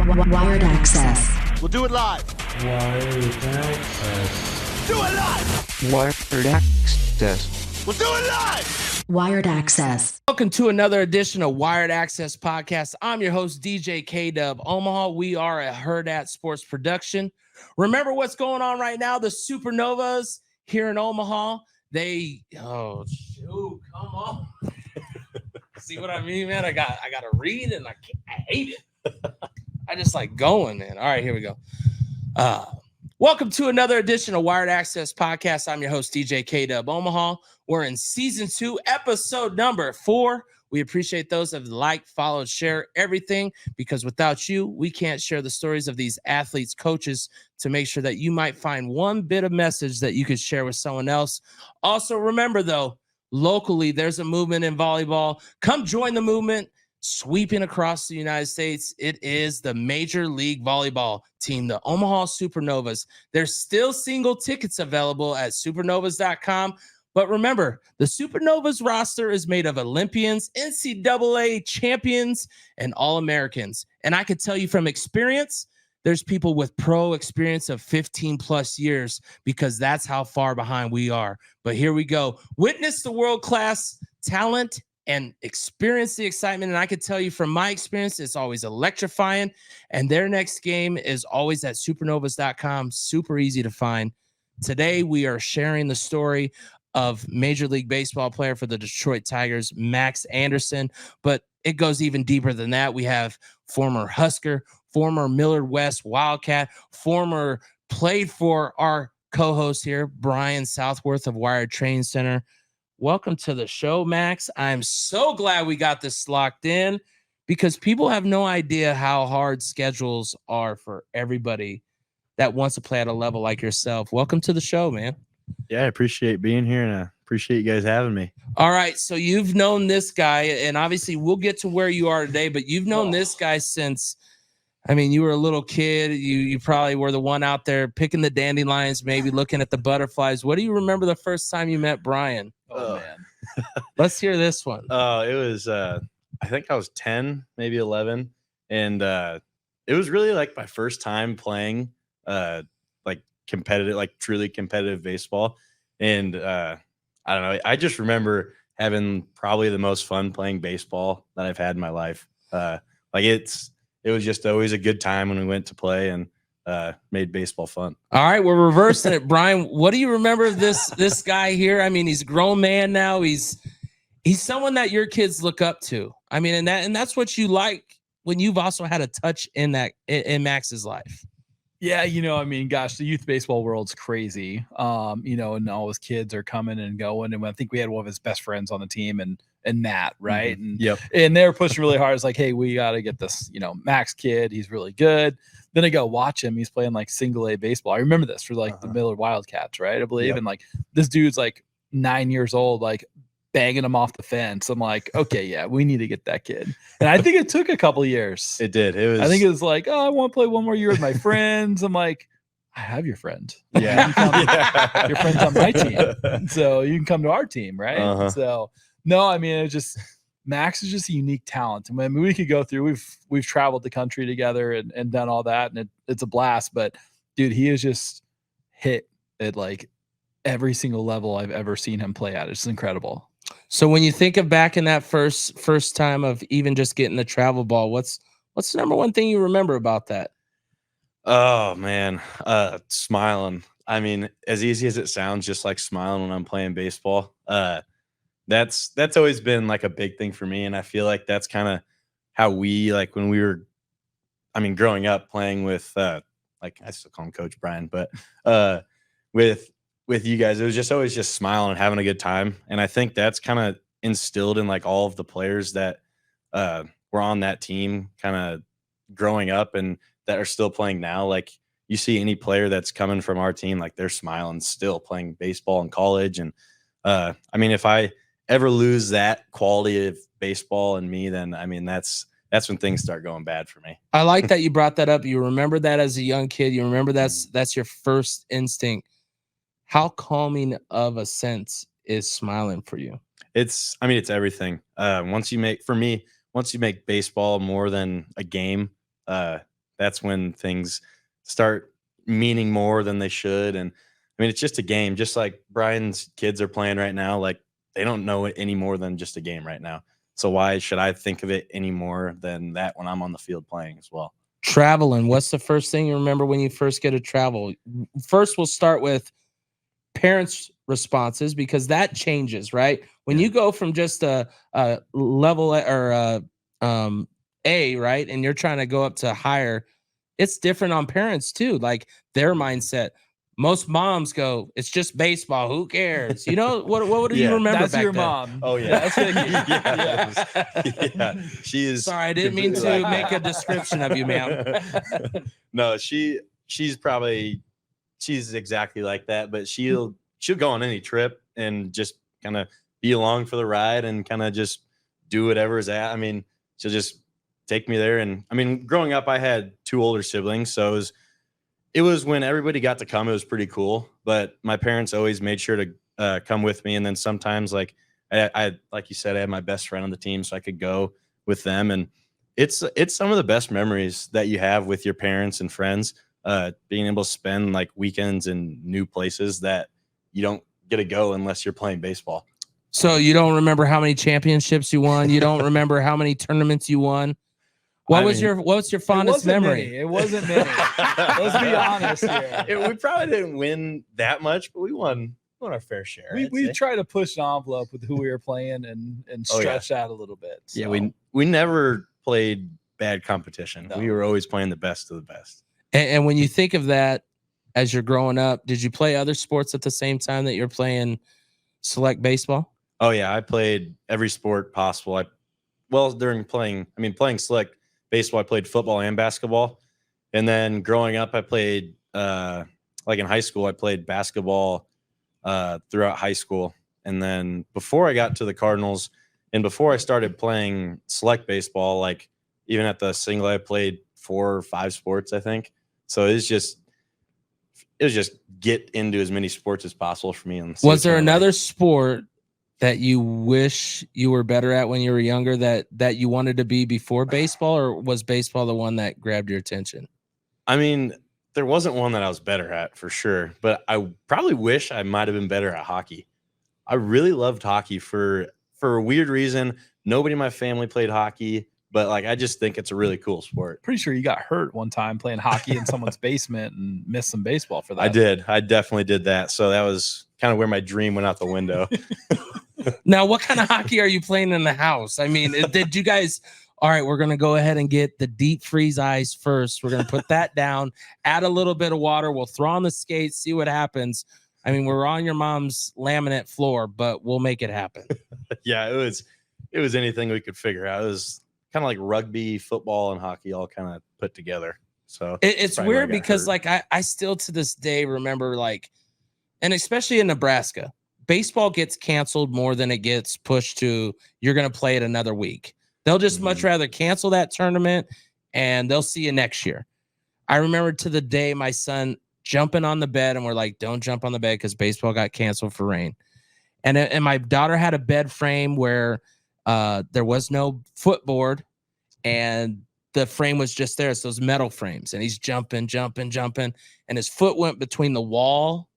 Wired access. We'll do it live. Wired access. Do it live. Wired access. We'll do it live. Wired access. Welcome to another edition of Wired Access Podcast. I'm your host, DJ K-Dub Omaha. We are a Hurrdat Sports production. Remember what's going on right now? The Supernovas here in Omaha. Come on. See what I mean, man? I got to read and I hate it. I just like going, man. All right, here we go. Welcome to another edition of Wired Access Podcast. I'm your host, DJ K-Dub Omaha. We're in season 2, episode number 4. We appreciate those that like, follow, share everything, because without you, we can't share the stories of these athletes, coaches, to make sure that you might find one bit of message that you could share with someone else. Also, remember, though, locally, there's a movement in volleyball. Come join the movement. Sweeping across the United States, it is the Major League Volleyball team, the Omaha Supernovas. There's still single tickets available at supernovas.com. But remember, the Supernovas roster is made of Olympians, NCAA champions, and All-Americans. And I could tell you from experience, there's people with pro experience of 15 plus years, because that's how far behind we are. But here we go. Witness the world-class talent and experience the excitement. And I could tell you from my experience, it's always electrifying. And their next game is always at supernovas.com. Super easy to find. Today, we are sharing the story of Major League Baseball player for the Detroit Tigers, Max Anderson. But it goes even deeper than that. We have former Husker, former Millard West Wildcat, former played for our co-host here, Brian Southworth of Wired Training Center. Welcome to the show, Max. I'm so glad we got this locked in, because people have no idea how hard schedules are for everybody that wants to play at a level like yourself. Welcome to the show, man. Yeah, I appreciate being here, and I appreciate you guys having me. All right, so you've known this guy, and obviously we'll get to where you are today, but you've known this guy since, I mean, you were a little kid. You probably were the one out there picking the dandelions, maybe looking at the butterflies. What do you remember the first time you met Brian? Oh, man. Let's hear this one. It was, I think I was 10, maybe 11. And it was really like my first time playing like competitive, like truly competitive baseball. And I don't know. I just remember having probably the most fun playing baseball that I've had in my life. It was just always a good time when we went to play and made baseball fun. All right, we're reversing it. Brian, what do you remember of this guy here? I mean, he's a grown man now. He's someone that your kids look up to. I mean, and that's what you like when you've also had a touch in Max's life. Yeah, I mean, gosh, the youth baseball world's crazy. And all his kids are coming and going. And I think we had one of his best friends on the team, and Matt, right? Mm-hmm. And they were pushing really hard. It's like, hey, we got to get this, Max kid. He's really good. Then I go watch him. He's playing like single A baseball. I remember this for like the Millard Wildcats, right? I believe. Yep. And like this dude's like 9 years old, like banging him off the fence. I'm like, okay, yeah, we need to get that kid. And I think it took a couple of years. It did. I think it was like, oh, I want to play one more year with my friends. I'm like, I have your friend. Yeah. Your friend's on my team. So you can come to our team, right? So no, I mean, Max is just a unique talent. I mean, we could go through, we've traveled the country together and done all that, and it's a blast. But dude, he is just hit at like every single level I've ever seen him play at. It's incredible. So when you think of back in that first time of even just getting the travel ball, what's the number one thing you remember about that? Oh man, smiling. I mean, as easy as it sounds, just like smiling when I'm playing baseball. That's always been like a big thing for me, and I feel like that's kind of how we, like, when we were, I mean, growing up playing with like, I still call him Coach Brian, but with you guys, it was just always just smiling and having a good time. And I think that's kind of instilled in like all of the players that were on that team kind of growing up and that are still playing now. Like, you see any player that's coming from our team, like they're smiling still playing baseball in college. And I mean, if I ever lose that quality of baseball in me, then I mean, that's when things start going bad for me. I like that you brought that up. You remember that as a young kid. You remember that's your first instinct. How calming of a sense is smiling for you? It's everything. Once you make baseball more than a game, that's when things start meaning more than they should. And I mean, it's just a game, just like Brian's kids are playing right now. Like, they don't know it any more than just a game right now. So why should I think of it any more than that when I'm on the field playing as well? Traveling. What's the first thing you remember when you first get to travel? First, we'll start with parents' responses, because that changes, right? When you go from just a level or A, right, and you're trying to go up to higher, it's different on parents too. Like, their mindset. Most moms go, it's just baseball. Who cares? You know, what do you remember That's back your then? mom. Oh, yeah. That's Yeah. She is. Sorry, I didn't mean to make a description of you, ma'am. No, she's exactly like that, but she'll go on any trip and just kind of be along for the ride and kind of just do whatever's at. I mean, she'll just take me there. And I mean, growing up, I had 2 older siblings, so it was when everybody got to come, it was pretty cool. But my parents always made sure to come with me. And then sometimes, like I like you said, I had my best friend on the team, so I could go with them. And it's some of the best memories that you have with your parents and friends, being able to spend like weekends in new places that you don't get to go unless you're playing baseball. So you don't remember how many championships you won? You don't remember how many tournaments you won? What was your fondest memory? It wasn't many. Let's be honest here. We probably didn't win that much, but we won our fair share. We tried to push the envelope with who we were playing and stretch that a little bit. So. Yeah, we never played bad competition. No. We were always playing the best of the best. And when you think of that as you're growing up, did you play other sports at the same time that you're playing select baseball? Oh yeah, I played every sport possible. During playing select baseball, I played football and basketball. And then growing up, I played like in high school, I played basketball throughout high school. And then before I got to the Cardinals and before I started playing select baseball, like even at the single, I played 4 or 5 sports, I think. So it was just get into as many sports as possible for me. Was there another sport that you wish you were better at when you were younger that you wanted to be before baseball, or was baseball the one that grabbed your attention? I mean, there wasn't one that I was better at for sure, but I probably wish I might have been better at hockey. I really loved hockey for a weird reason. Nobody in my family played hockey, but like I just think it's a really cool sport. Pretty sure you got hurt one time playing hockey in someone's basement and missed some baseball for that. I did. I definitely did that. So that was kind of where my dream went out the window. Now, what kind of hockey are you playing in the house? I mean, did you guys, all right, we're going to go ahead and get the deep freeze ice first. We're going to put that down, add a little bit of water. We'll throw on the skates, see what happens. I mean, we're on your mom's laminate floor, but we'll make it happen. Yeah, it was anything we could figure out. It was kind of like rugby, football, and hockey all kind of put together. So it's weird because like I still to this day remember, like, and especially in Nebraska, baseball gets canceled more than it gets pushed to you're going to play it another week. They'll just much rather cancel that tournament and they'll see you next year. I remember to the day my son jumping on the bed and we're like, don't jump on the bed because baseball got canceled for rain. And my daughter had a bed frame where there was no footboard and the frame was just there. It's those metal frames. And he's jumping. And his foot went between the wall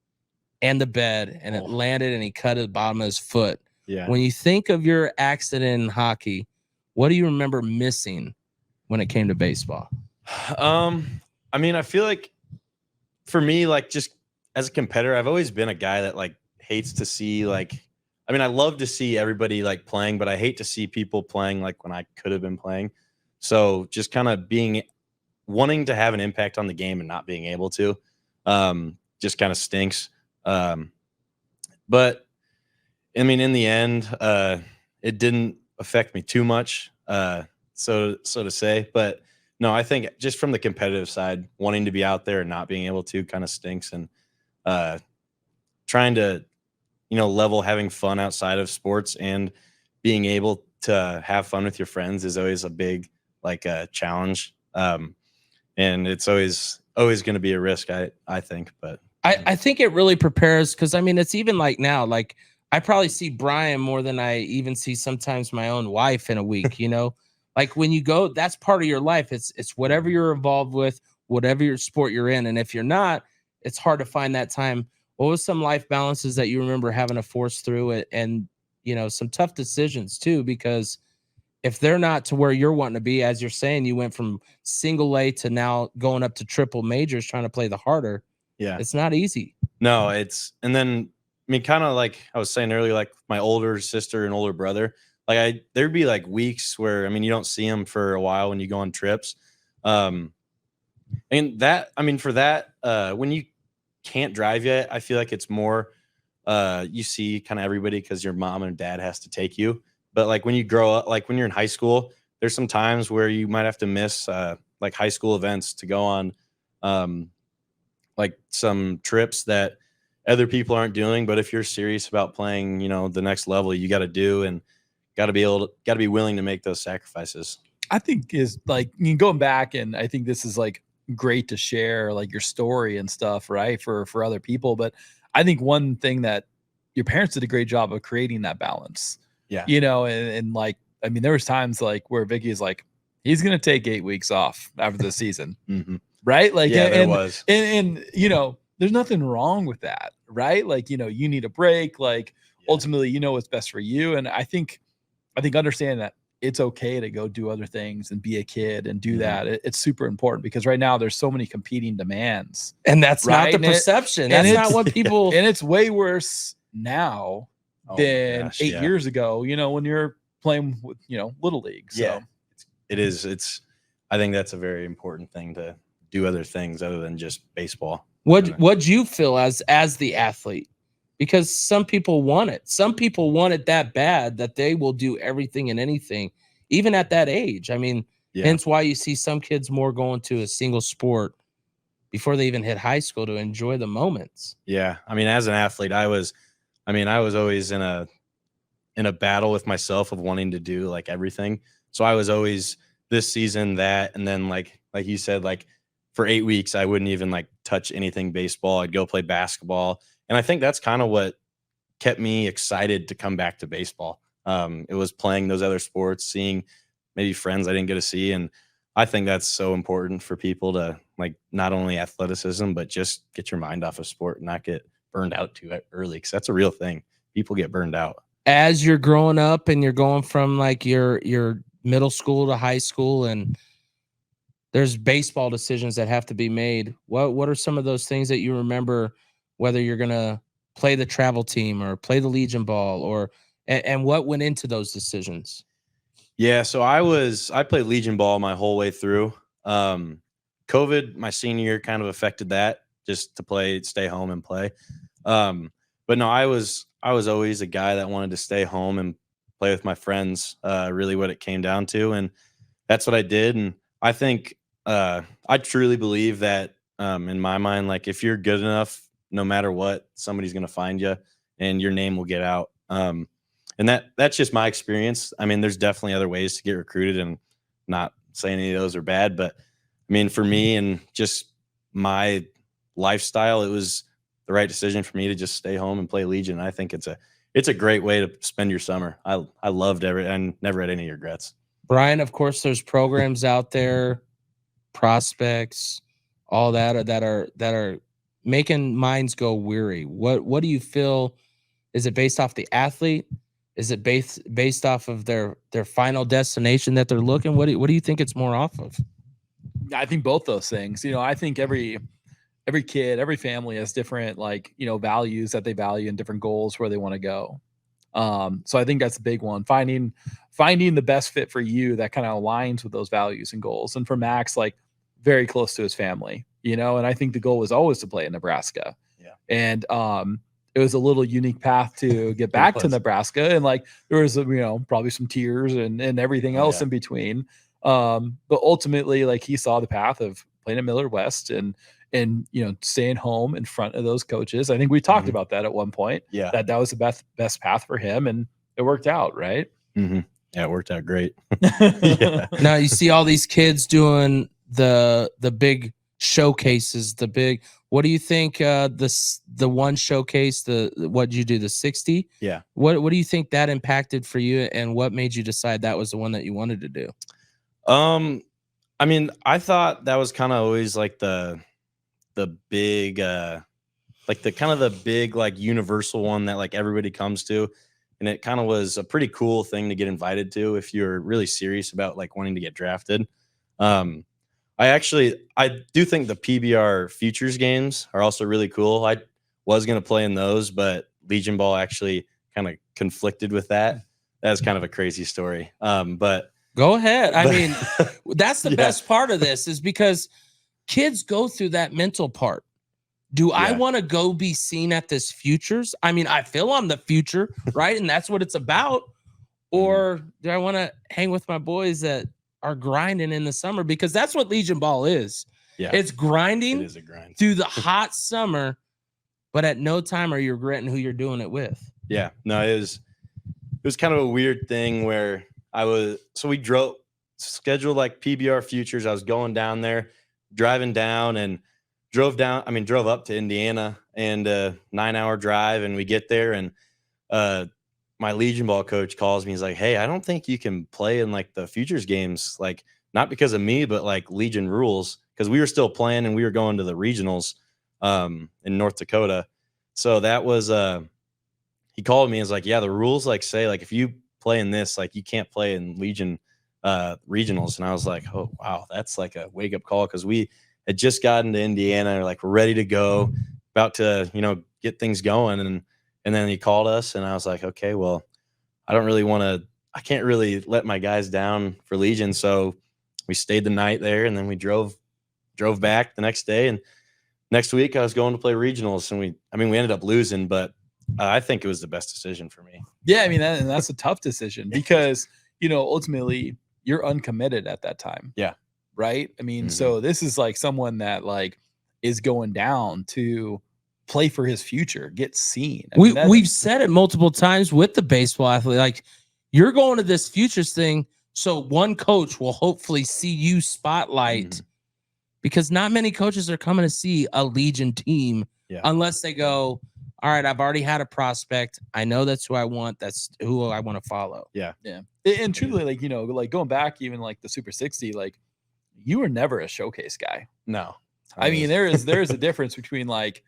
and the bed and it landed and he cut the bottom of his foot. Yeah. When you think of your accident in hockey, what do you remember missing when it came to baseball? I mean, I feel like for me, like just as a competitor, I've always been a guy that like hates to see like, I mean, I love to see everybody like playing, but I hate to see people playing like when I could have been playing. So just kind of wanting to have an impact on the game and not being able to, just kind of stinks. But I mean, in the end, it didn't affect me too much, so to say. But no, I think just from the competitive side, wanting to be out there and not being able to kind of stinks. And trying to, level having fun outside of sports and being able to have fun with your friends is always a big challenge. And it's always going to be a risk, I think. But I think it really prepares because, I mean, it's even like now, like I probably see Brian more than I even see sometimes my own wife in a week, Like when you go, that's part of your life. It's whatever you're involved with, whatever your sport you're in. And if you're not, it's hard to find that time. What was some life balances that you remember having to force through it? And, you know, some tough decisions too, because if they're not to where you're wanting to be, as you're saying, you went from single A to now going up to triple majors, trying to play the harder. Yeah. It's not easy. No, and then, I mean, kind of like I was saying earlier, like my older sister and older brother, like there'd be like weeks where, I mean, you don't see them for a while when you go on trips. And that, I mean, for that, when you can't drive yet, I feel like it's more, you see kind of everybody because your mom and dad has to take you. But like when you grow up, like when you're in high school, there's some times where you might have to miss like high school events to go on like some trips that other people aren't doing. But if you're serious about playing, you know, the next level, you got to do and got to be willing to make those sacrifices. I think is like, I mean, going back, and I think this is like great to share like your story and stuff, right? For other people. But I think one thing that your parents did a great job of creating that balance. Yeah. You know, and like, I mean, there was times like where Vicky is like, he's going to take 8 weeks off after the season. Mm-hmm. Right. Like, yeah, there and, was. And, you know, there's nothing wrong with that. Right. Like, you know, you need a break. Like ultimately, you know, what's best for you. And I think understanding that it's okay to go do other things and be a kid and do that. It's super important because right now there's so many competing demands. And that's right? not the perception. That's not what people. And it's way worse now than 8 years ago, you know, when you're playing with, you know, little league. So. Yeah, it is. I think that's a very important thing, to do other things other than just baseball. What'd you feel as the athlete? Because some people want it. Some people want it that bad that they will do everything and anything, even at that age. I mean, hence why you see some kids more going to a single sport before they even hit high school to enjoy the moments. Yeah. I mean, as an athlete, I was always in a battle with myself of wanting to do like everything. So I was always this season that, and then like you said, like for 8 weeks, I wouldn't even like touch anything baseball. I'd go play basketball. And I think that's kind of what kept me excited to come back to baseball. It was playing those other sports, seeing maybe friends I didn't get to see. And I think that's so important for people to like not only athleticism, but just get your mind off of sport and not get burned out too early. Because that's a real thing. People get burned out. As you're growing up and you're going from like your middle school to high school, and there's baseball decisions that have to be made. What are some of those things that you remember, whether you're going to play the travel team or play the Legion ball, or and what went into those decisions? Yeah, so I played Legion ball my whole way through. COVID, my senior year, kind of affected that, just to stay home and play. But no, I was always a guy that wanted to stay home and play with my friends, really what it came down to. And that's what I did. And I think I truly believe that in my mind, like if you're good enough, no matter what, somebody's going to find you and your name will get out. And that's just my experience. I mean, there's definitely other ways to get recruited, and not saying any of those are bad, but I mean, for me and just my lifestyle, it was the right decision for me to just stay home and play Legion. I think it's a great way to spend your summer. I loved and never had any regrets. Brian, of course, there's programs out there, prospects, all that are making minds go weary. What do you feel? Is it based off the athlete? Is it based off of their final destination that they're looking? What do you think it's more off of? I think both those things. You know, I think every kid, every family has different, like, you know, values that they value and different goals where they want to go. So I think that's a big one. Finding the best fit for you that kind of aligns with those values and goals. And for Max, like very close to his family, you know, and I think the goal was always to play in Nebraska. Yeah. And it was a little unique path to get back to Nebraska. And like, there was, you know, probably some tears and everything else in between. But ultimately, like, he saw the path of playing at Millard West and, you know, staying home in front of those coaches. I think we talked about that at one point. Yeah. That was the best path for him, and it worked out. Right. Mm-hmm. Yeah. It worked out great. Yeah. Now you see all these kids doing the big showcases, what do you think? The one showcase, what did you do? The 60? Yeah. What do you think that impacted for you, and what made you decide that was the one that you wanted to do? I mean, I thought that was kind of always like the big like the big like universal one that like everybody comes to, and it kind of was a pretty cool thing to get invited to if you're really serious about like wanting to get drafted. I do think the PBR Futures games are also really cool. I was going to play in those, but Legion Ball actually kind of conflicted with that. That's kind of a crazy story. But go ahead. I mean, that's the best part of this is because kids go through that mental part. Do I want to go be seen at this Futures? I mean, I feel I'm the future, right? And that's what it's about. Or do I want to hang with my boys that are grinding in the summer? Because that's what Legion Ball is. Yeah, it's grinding. It is a grind through the hot summer, but at no time are you regretting who you're doing it with. Yeah, no, it was kind of a weird thing where we scheduled like PBR Futures. I was going down there, driving down and drove up to Indiana, and a 9-hour drive, and we get there, and my Legion Ball coach calls me. He's like, "Hey, I don't think you can play in like the Futures games, like not because of me, but like Legion rules, because we were still playing and we were going to the regionals in North Dakota." So that was he called me and was like, "Yeah, the rules like say like if you play in this, like you can't play in Legion regionals." And I was like, "Oh wow, that's like a wake up call," because we had just gotten to Indiana, like we're ready to go, about to get things going, and then he called us, and I was like, okay, well, I can't really let my guys down for Legion, so we stayed the night there, and then we drove back the next day, and next week I was going to play regionals, and we ended up losing, but I think it was the best decision for me. Yeah, I mean, that's a tough decision because ultimately you're uncommitted at that time. Yeah. Right. I mean, so this is like someone that like is going down to play for his future, get seen. We've said it multiple times with the baseball athlete, like you're going to this Futures thing, so one coach will hopefully see you spotlight, because not many coaches are coming to see a Legion team unless they go, all right, I've already had a prospect. I know that's who I want. That's who I want to follow. Yeah. Yeah. And truly, like, like going back even like the Super 60, like you were never a showcase guy. No. I mean, there is a difference between like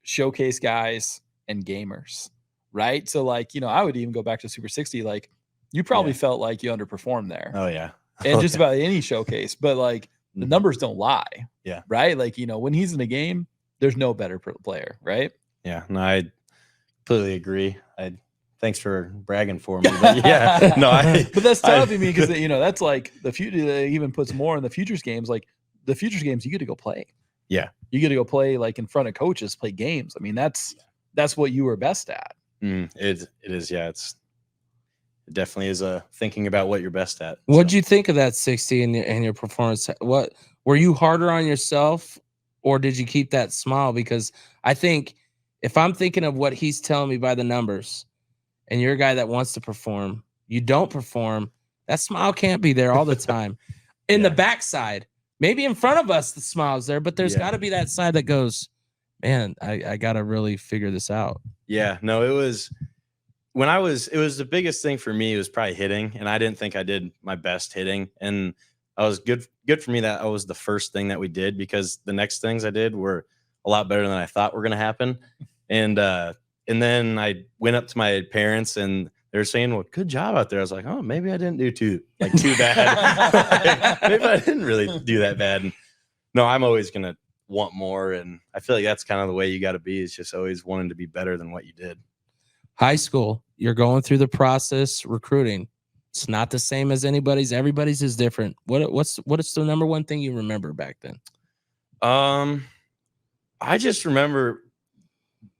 showcase guys and gamers, right? So like, I would even go back to Super 60. Like you probably felt like you underperformed there. Oh yeah. And just about any showcase, but like the numbers don't lie. Yeah. Right. Like, when he's in a game, there's no better player. Right. Yeah. No, I completely agree. Thanks for bragging for me. But yeah. No, but that's tough. I mean, because that's like the future even puts more in the Futures games. Like the Futures games, you get to go play. Yeah. You get to go play like in front of coaches, play games. I mean, that's what you were best at. It is. Yeah. It definitely is thinking about what you're best at. What'd you think of that 60 in your performance? What were you harder on yourself, or did you keep that smile? Because I think if I'm thinking of what he's telling me by the numbers, and you're a guy that wants to perform, you don't perform, that smile can't be there all the time. In the backside, maybe in front of us, the smile's there, but there's got to be that side that goes, man, I got to really figure this out. Yeah, no, it was the biggest thing for me was probably hitting, and I didn't think I did my best hitting. And I was good for me that I was the first thing that we did, because the next things I did were a lot better than I thought were going to happen. And then I went up to my parents, and they were saying, "Well, good job out there." I was like, "Oh, maybe I didn't do too bad. Maybe I didn't really do that bad." And no, I'm always gonna want more, and I feel like that's kind of the way you got to be. Is just always wanting to be better than what you did. High school, you're going through the process recruiting. It's not the same as anybody's. Everybody's is different. What's the number one thing you remember back then? I just remember,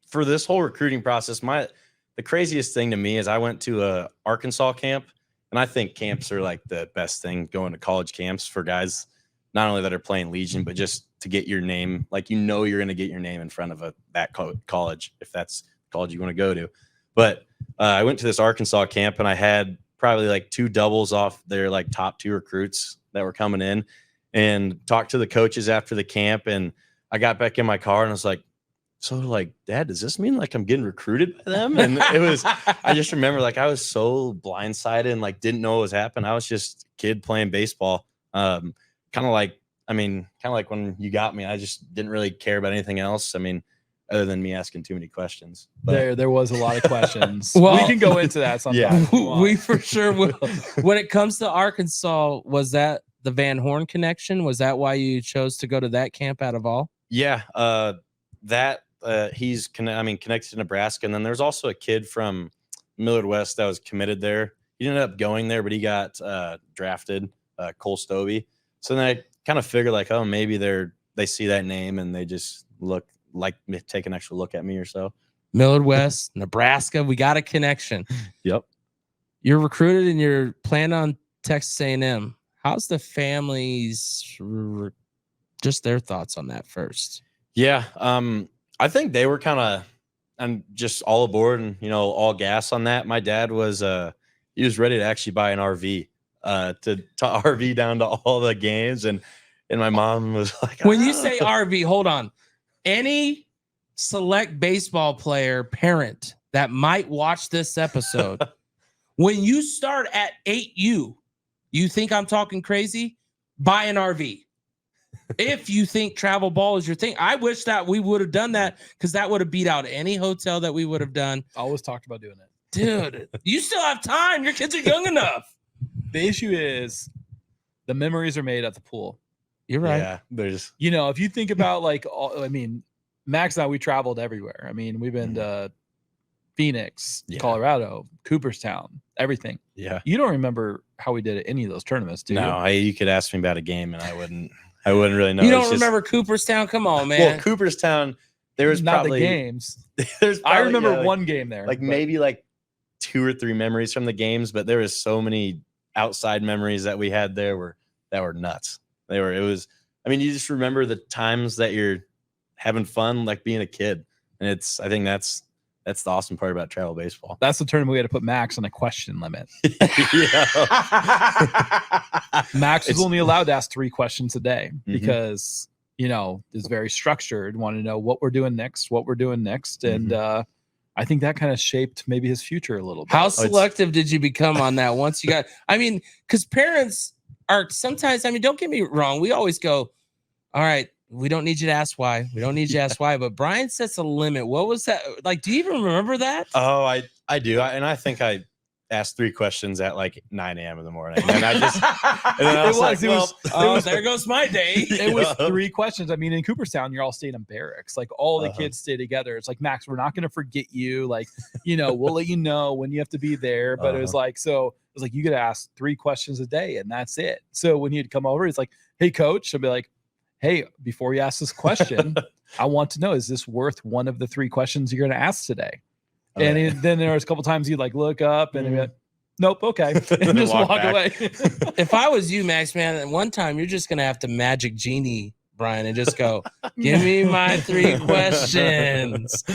for this whole recruiting process, the craziest thing to me is I went to a Arkansas camp, and I think camps are like the best thing, going to college camps for guys, not only that are playing Legion, but just to get your name, like, you're going to get your name in front of that college, if that's the college you want to go to. But I went to this Arkansas camp, and I had probably like 2 doubles off their like top 2 recruits that were coming in, and talked to the coaches after the camp. And I got back in my car, and I was like, so like, Dad, does this mean like I'm getting recruited by them? And I just remember like I was so blindsided and like didn't know what was happening. I was just a kid playing baseball. Kind of like when you got me, I just didn't really care about anything else. I mean, other than me asking too many questions. But There was a lot of questions. Well, we can go into that sometime. Yeah. if you want. we for sure will. When it comes to Arkansas, was that the Van Horn connection? Was that why you chose to go to that camp out of all? yeah, he's connected to Nebraska, and then there's also a kid from Millard West that was committed there. He ended up going there, but he got drafted, Cole Stovey. So then I kind of figured like, oh, maybe they see that name and they just look like take an extra look at me or so. Millard West, Nebraska. We got a connection. Yep. You're recruited and you're planning on Texas A&M. How's the families? Just their thoughts on that first. Yeah. I think they were kind of, I'm just all aboard and, all gas on that. My dad was, he was ready to actually buy an RV, to RV down to all the games. And my mom was like, when you say RV, hold on. Any select baseball player parent that might watch this episode, when you start at 8U, you think I'm talking crazy? Buy an RV. If you think travel ball is your thing, I wish that we would have done that because that would have beat out any hotel that we would have done. Always talked about doing it. Dude, you still have time. Your kids are young enough. The issue is the memories are made at the pool. You're right. Yeah, there's, If you think about Max and I, we traveled everywhere. I mean, we've been to Phoenix, Yeah. Colorado, Cooperstown, everything. yeah. You don't remember how we did at any of those tournaments, do you? No, you could ask me about a game and I wouldn't really know. You It's don't just- remember Cooperstown? Come on, man. Well, Cooperstown, there was Not probably the games. There's I probably, remember yeah, like- one game there. like but maybe like 2 or 3 memories from the games, but there was so many outside memories that we had there that were nuts. You just remember the times that you're having fun, like being a kid. And I think that's the awesome part about travel baseball. that's the tournament we had to put Max on a question limit. Max was It's- only allowed to ask 3 questions a day Mhm. because, is very structured, want to know what we're doing next. And I think that kind of shaped maybe his future a little bit. How selective did you become on that once you got? Because parents are sometimes, don't get me wrong. We always go, all right, we don't need you to ask why. We don't need you to ask why. But Brian sets a limit. What was that? Like, do you even remember that? Oh, I do. And I think I asked 3 questions at like 9 a.m. in the morning. And I just, and then I was like, There goes my day. It was 3 questions. In Cooperstown, you're all staying in barracks. Like all the Uh-huh. kids stay together. It's like, Max, we're not going to forget you. Like, we'll let you know when you have to be there. But it was like, you got to ask 3 questions a day and that's it. So when he'd come over, he's like, hey, coach, I'll be like, hey, before you ask this question, I want to know, is this worth one of the 3 questions you're going to ask today? And then there was a couple times he'd like look up and he'd be like, nope, okay. And just walk away. If I was you, Max, man, at one time you're just gonna have to magic genie Brian and just go, give me my 3 questions.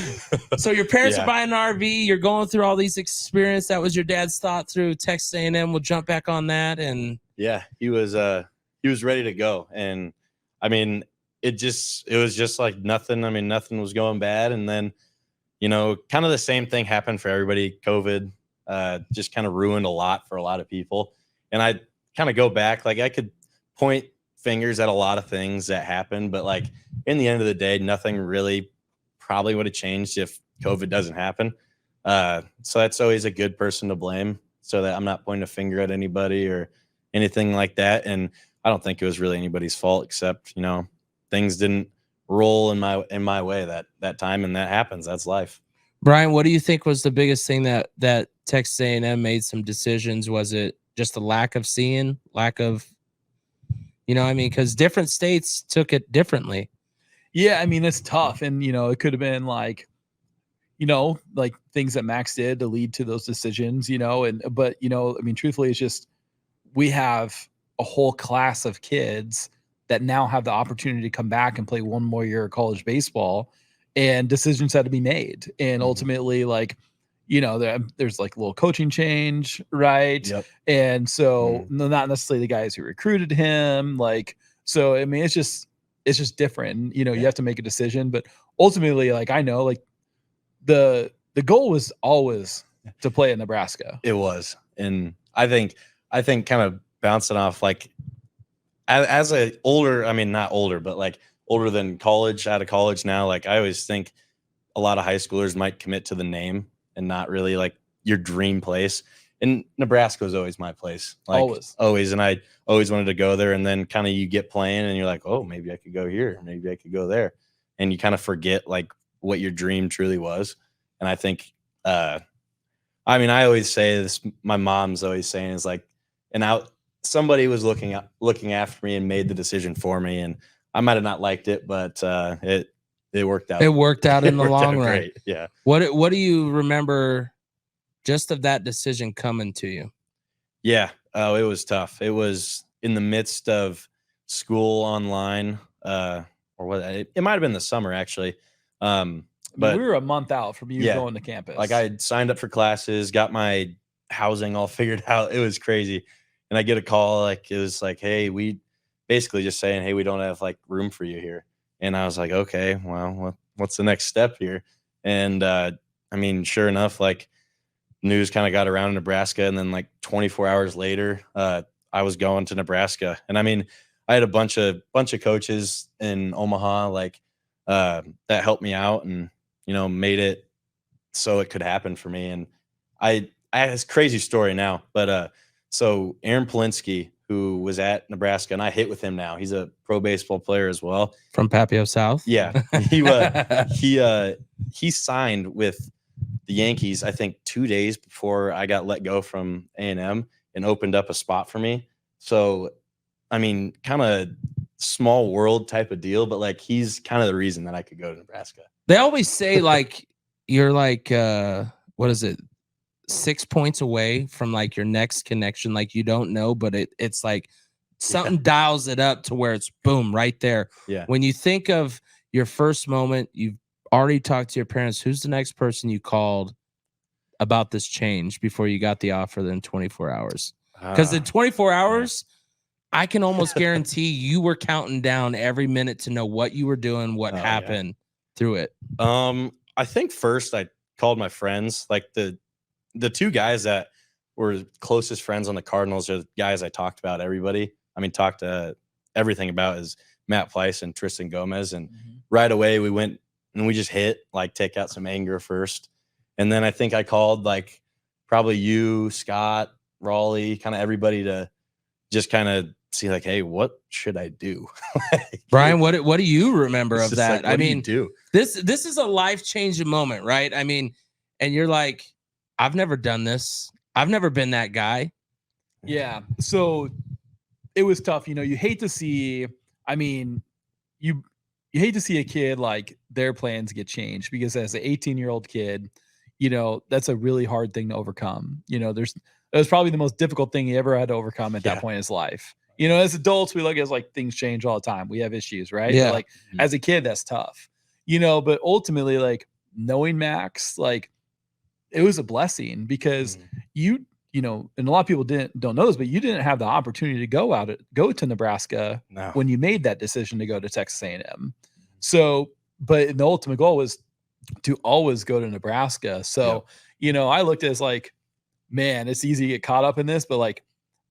So your parents are buying an RV, you're going through all these experiences. That was your dad's thought through Texas A&M. We'll jump back on that. And yeah, he was ready to go. And it was just like nothing. Nothing was going bad. And then, kind of the same thing happened for everybody. COVID just kind of ruined a lot for a lot of people. And I kind of go back, like I could point fingers at a lot of things that happened, but like in the end of the day, nothing really probably would have changed if COVID doesn't happen. So that's always a good person to blame, so that I'm not pointing a finger at anybody or anything like that. And I don't think it was really anybody's fault, except, things didn't roll in my way that time, and that happens. That's life. Brian, what do you think was the biggest thing that Texas A&M made some decisions? Was it just a lack of because different states took it differently. Yeah, it's tough. And, it could have been like, like things that Max did to lead to those decisions, but truthfully, it's just, we have a whole class of kids that now have the opportunity to come back and play one more year of college baseball, and decisions had to be made. And ultimately, like, there's like a little coaching change, right? Yep. And so not necessarily the guys who recruited him, like, so, it's just different. You have to make a decision, but ultimately, like, I know, like the goal was always to play at Nebraska. It was. And I think kind of bouncing off, like, as a older, I mean, not older, but like older than college, out of college now, like I always think a lot of high schoolers might commit to the name and not really like your dream place. And Nebraska was always my place, like always. And I always wanted to go there. And then kind of you get playing and you're like, oh, maybe I could go here. Maybe I could go there. And you kind of forget like what your dream truly was. And I think, I mean, I always say this, my mom's always saying is like, somebody was looking after me and made the decision for me. And I might've not liked it, but it worked out. It worked out in the long run. Great. Yeah. What do you remember just of that decision coming to you? Yeah. Oh, it was tough. It was in the midst of school online, or what? It might have been the summer actually. But we were a month out from you going to campus. Like I had signed up for classes, got my housing all figured out. It was crazy. And I get a call, like it was like, hey, we basically just saying, hey, we don't have like room for you here. And I was like, okay, well, what's the next step here? And I mean, sure enough, like news kind of got around in Nebraska. And then like 24 hours later, I was going to Nebraska. And I mean, I had a bunch of coaches in Omaha, like that helped me out and, you know, made it so it could happen for me. And I had this crazy story now, but so Aaron Polinsky, who was at Nebraska, and I hit with him now. He's a pro baseball player as well. From Papio South? Yeah. He signed with the Yankees, I think 2 days before I got let go from A&M and opened up a spot for me. So, I mean, kind of small world type of deal, but like he's kind of the reason that I could go to Nebraska. They always say like you're like what is it? 6 points away from like your next connection. Like you don't know, but it's like something dials it up to where it's boom right there. Yeah. When you think of your first moment, you've already talked to your parents. Who's the next person you called about this change before you got the offer in 24 hours? Because in 24 hours, I can almost guarantee you were counting down every minute to know what you were doing, what happened through it. I think first I called my friends, like the two guys that were closest friends on the Cardinals are the guys I talked about everybody. I mean, talked to everything about is Matt Pleiss and Tristan Gomez. And right away we went and we just hit, like take out some anger first. And then I think I called like probably you, Scott, Raleigh, kind of everybody to just kind of see like, hey, what should I do? Like, Brian, what do you remember of that? Like, I mean, this is a life-changing moment, right? I mean, and you're like, I've never done this. I've never been that guy. Yeah. So it was tough. You know, you hate to see, I mean, you hate to see a kid like their plans get changed because as an 18-year-old kid, you know, that's a really hard thing to overcome. You know, that was probably the most difficult thing he ever had to overcome at that point in his life. You know, as adults, we look at it as like things change all the time. We have issues, right? Yeah. But like as a kid, that's tough. You know, but ultimately, like knowing Max, like it was a blessing because you know, and a lot of people don't know this, but you didn't have the opportunity to go to Nebraska when you made that decision to go to Texas A&M. So, but the ultimate goal was to always go to Nebraska. So, you know, I looked at it as like, man, it's easy to get caught up in this, but like,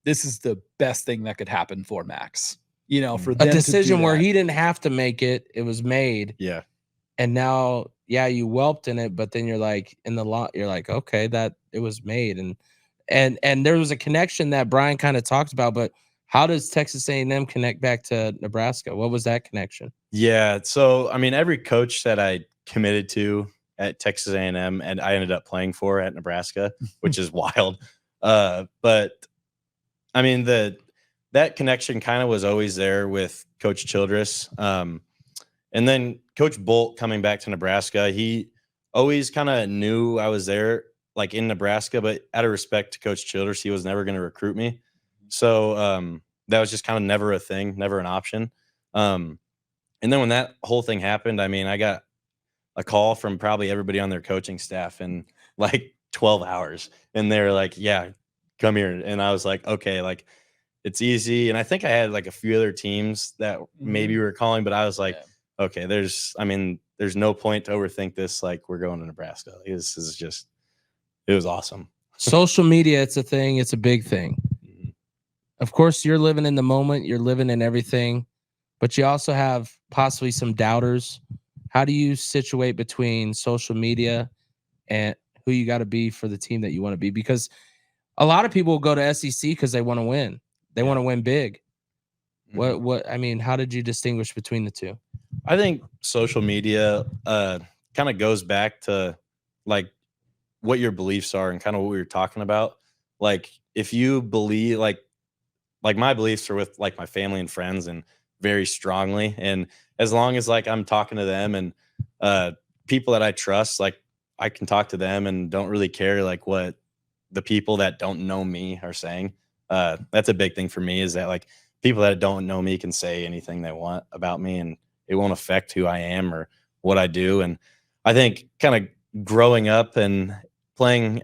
this is the best thing that could happen for Max, you know, for a decision where he didn't have to make it. It was made. Yeah. And now, you whelped in it, but then you're like in the lot, you're like, okay, that it was made. And there was a connection that Brian kind of talked about, but how does Texas A&M connect back to Nebraska? What was that connection? Yeah. So, I mean, every coach that I committed to at Texas A&M and I ended up playing for at Nebraska, which is wild. But I mean, that connection kind of was always there with Coach Childress. And then Coach Bolt coming back to Nebraska, he always kind of knew I was there, like in Nebraska, but out of respect to Coach Childress, he was never going to recruit me. So that was just kind of never a thing, never an option. And then when that whole thing happened, I mean, I got a call from probably everybody on their coaching staff in like 12 hours. And they're like, yeah, come here. And I was like, okay, like it's easy. And I think I had like a few other teams that maybe were calling, but I was like, okay, there's no point to overthink this. Like we're going to Nebraska. Like, this is just, it was awesome. Social media, it's a thing. It's a big thing. of course, you're living in the moment, you're living in everything, but you also have possibly some doubters. How do you situate between social media and who you got to be for the team that you want to be? Because a lot of people will go to SEC because they want to win. They want to win big. I mean, how did you distinguish between the two? I think social media kind of goes back to like what your beliefs are and kind of what we were talking about. Like if you believe like my beliefs are with like my family and friends and very strongly. And as long as like I'm talking to them and people that I trust, like I can talk to them and don't really care like what the people that don't know me are saying. That's a big thing for me, is that like people that don't know me can say anything they want about me and it won't affect who I am or what I do. And I think kind of growing up and playing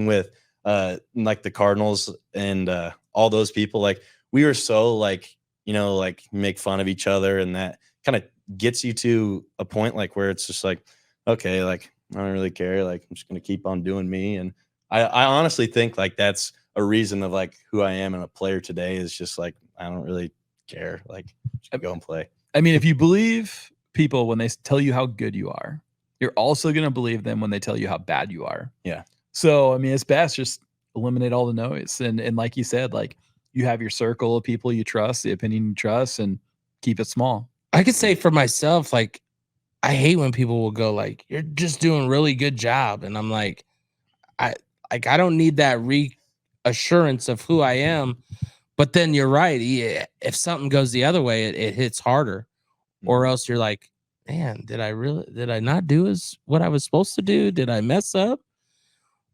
with like the Cardinals and all those people, like we were so like, like make fun of each other, and that kind of gets you to a point like where it's just like, okay, like I don't really care, like I'm just gonna keep on doing me. And I honestly think like that's a reason of like who I am and a player today, is just like I don't really care, like just go and play. I mean, if you believe people when they tell you how good you are, you're also going to believe them when they tell you how bad you are. Yeah. So, I mean, it's best just eliminate all the noise. And like you said, like you have your circle of people you trust, the opinion you trust, and keep it small. I could say for myself, like, I hate when people will go like, you're just doing a really good job. And I'm like, I don't need that reassurance of who I am. But then you're right. Yeah, if something goes the other way, it hits harder. Or else you're like, man, did I not do as what I was supposed to do? Did I mess up?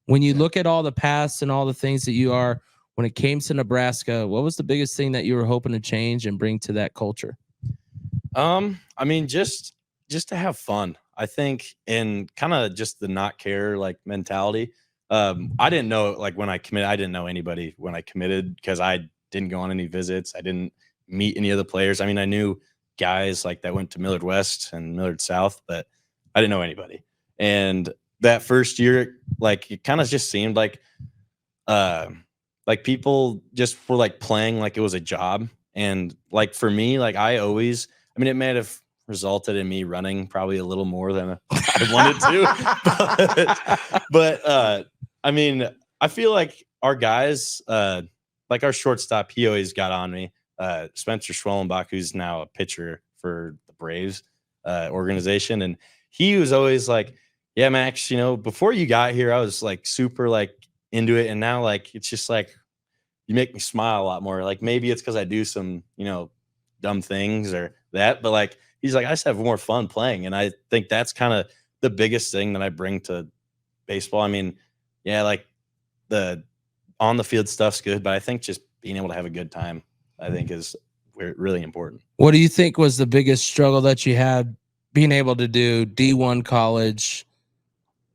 When you look at all the past and all the things that you are, when it came to Nebraska, what was the biggest thing that you were hoping to change and bring to that culture? I mean, just to have fun, I think, and kind of just the not care like mentality. I didn't know, like when I committed, I didn't know anybody when I committed because I didn't go on any visits. I didn't meet any of the players. I mean, I knew guys like that went to Millard West and Millard South, but I didn't know anybody. And that first year, like it kind of just seemed like people just were like playing like it was a job. And like for me, like I mean, it may have resulted in me running probably a little more than I wanted to. but I mean, I feel like our guys, like our shortstop, he always got on me. Spencer Schwellenbach, who's now a pitcher for the Braves organization. And he was always like, yeah, Max, before you got here, I was like super like into it. And now like, it's just like, you make me smile a lot more. Like maybe it's because I do some, dumb things or that, but like, he's like, I just have more fun playing. And I think that's kind of the biggest thing that I bring to baseball. I mean, yeah, like the on the field stuff's good, but I think just being able to have a good time, I think is really important. What do you think was the biggest struggle that you had being able to do D1 college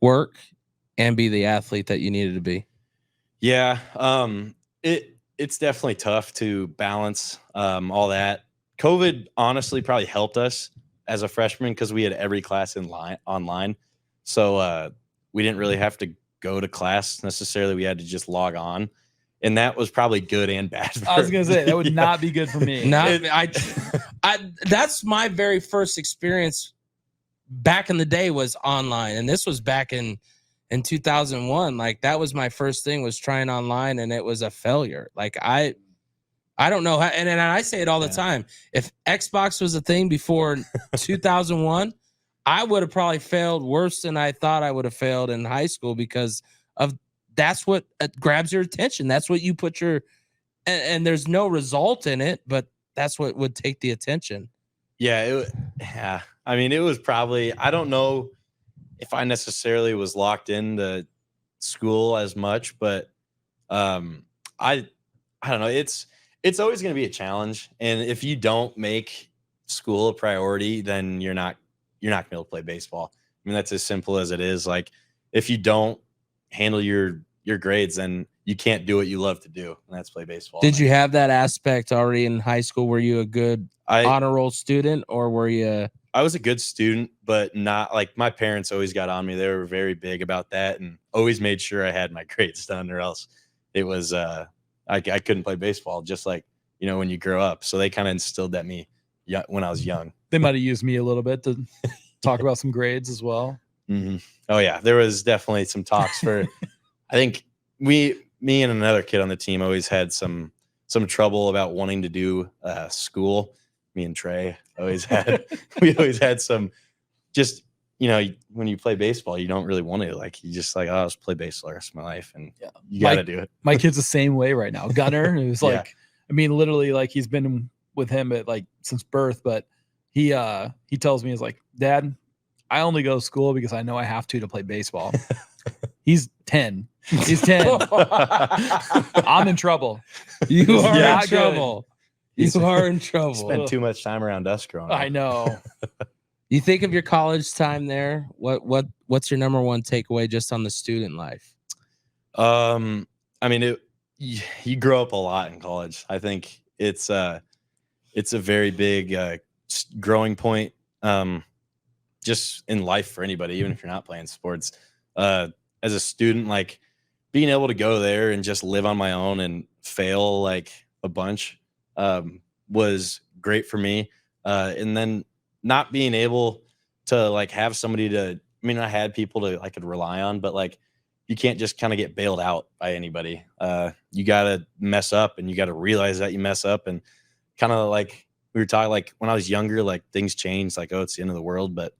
work and be the athlete that you needed to be? Yeah. It's definitely tough to balance all that. COVID honestly probably helped us as a freshman because we had every class online. So we didn't really have to go to class necessarily. We had to just log on. And that was probably good and bad. I was going to say, that would not be good for me. That's my very first experience back in the day was online. And this was back in 2001. Like that was my first thing, was trying online, and it was a failure. Like I don't know how, and I say it all the time. If Xbox was a thing before 2001, I would have probably failed worse than I thought I would have failed in high school, because of that's what grabs your attention. That's what you put and there's no result in it, but that's what would take the attention. Yeah. I mean, it was probably, I don't know if I necessarily was locked into school as much, but I don't know. It's always going to be a challenge. And if you don't make school a priority, then you're not going to be able to play baseball. I mean, that's as simple as it is. Like if you don't handle your grades, then you can't do what you love to do, and that's play baseball. Did you have that aspect already in high school? Were you a good honor roll student, or were you? I was a good student, but not like my parents always got on me. They were very big about that and always made sure I had my grades done, or else it was I couldn't play baseball, just like, you know, when you grow up. So they kind of instilled that me when I was young. They might have used me a little bit to talk about some grades as well. Mm-hmm. Oh yeah, there was definitely some talks for. I think me and another kid on the team always had some trouble about wanting to do school. Me and Trey always had. We always had some. Just, you know, when you play baseball, you don't really want to, like, you just like, oh, I'll just play baseball the rest of my life, and you got to do it. My kid's the same way right now. Gunner, it was like, Yeah. I mean, literally, like, he's been with him at like since birth, but he tells me, he's like, Dad, I only go to school because I know I have to play baseball. He's 10. He's 10. I'm in trouble. You are not in good. trouble. You are in trouble. Spent too much time around us growing up. I know. You think of your college time there. What's your number one takeaway just on the student life? I mean, you grow up a lot in college. I think it's a very big growing point, just in life for anybody, even if you're not playing sports. As a student, like, being able to go there and just live on my own and fail like a bunch was great for me. And then not being able to like have somebody to, I mean, I had people to I could rely on, but like, you can't just kind of get bailed out by anybody. You got to mess up, and you got to realize that you mess up, and kind of like we were talking, like when I was younger, like things change, like, oh, it's the end of the world. But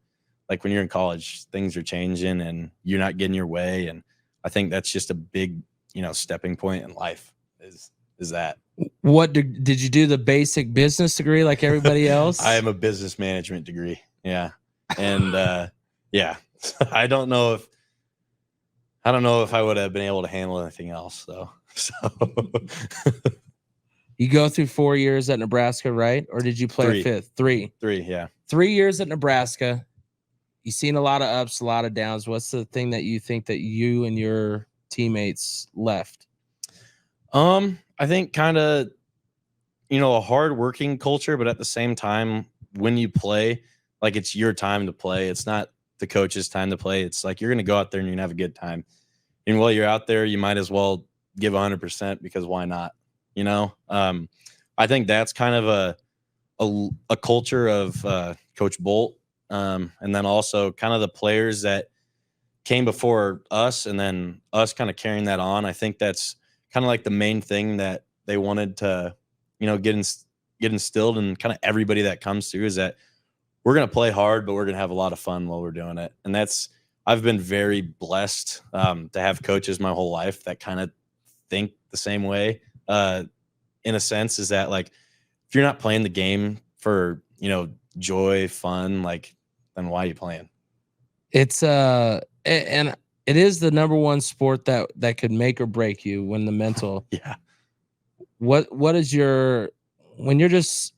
like when you're in college, things are changing and you're not getting your way. And I think that's just a big, you know, stepping point in life is that. What did you do the basic business degree like everybody else? I am a business management degree. Yeah. And yeah, I don't know if I would have been able to handle anything else though. So you go through 4 years at Nebraska, right? Or did you play a fifth? Three, yeah. 3 years at Nebraska. You've seen a lot of ups, a lot of downs. What's the thing that you think that you and your teammates left? I think kind of, you know, a hard working culture, but at the same time, when you play, like, it's your time to play. It's not the coach's time to play. It's like, you're going to go out there and you're going to have a good time. And while you're out there, you might as well give 100% because why not? You know, I think that's kind of a culture of Coach Bolt. And then also kind of the players that came before us, and then us kind of carrying that on. I think that's kind of like the main thing that they wanted to, you know, get instilled in kind of everybody that comes through, is that we're going to play hard, but we're going to have a lot of fun while we're doing it. And I've been very blessed to have coaches my whole life that kind of think the same way. In a sense, is that, like, if you're not playing the game for, you know, joy, fun, like, then why are you playing? It's and it is the number one sport that could make or break you when the mental. Yeah. What is when you're just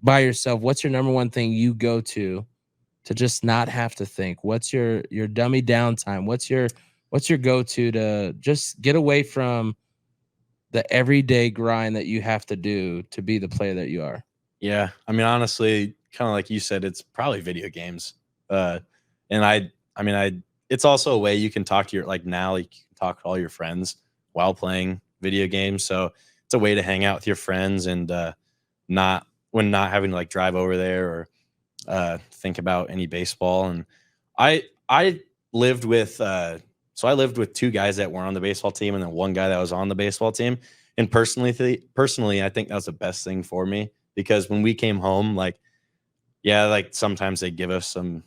by yourself, what's your number one thing you go to just not have to think? What's your dummy downtime? What's your go-to to just get away from the everyday grind that you have to do to be the player that you are? Yeah. I mean, honestly, kind of like you said, it's probably video games. And it's also a way you can talk to you can talk to all your friends while playing video games. So it's a way to hang out with your friends and not having to like drive over there or think about any baseball. And I lived with two guys that were on the baseball team and then one guy that was on the baseball team. And personally, I think that was the best thing for me, because when we came home, like, yeah, like sometimes they give us some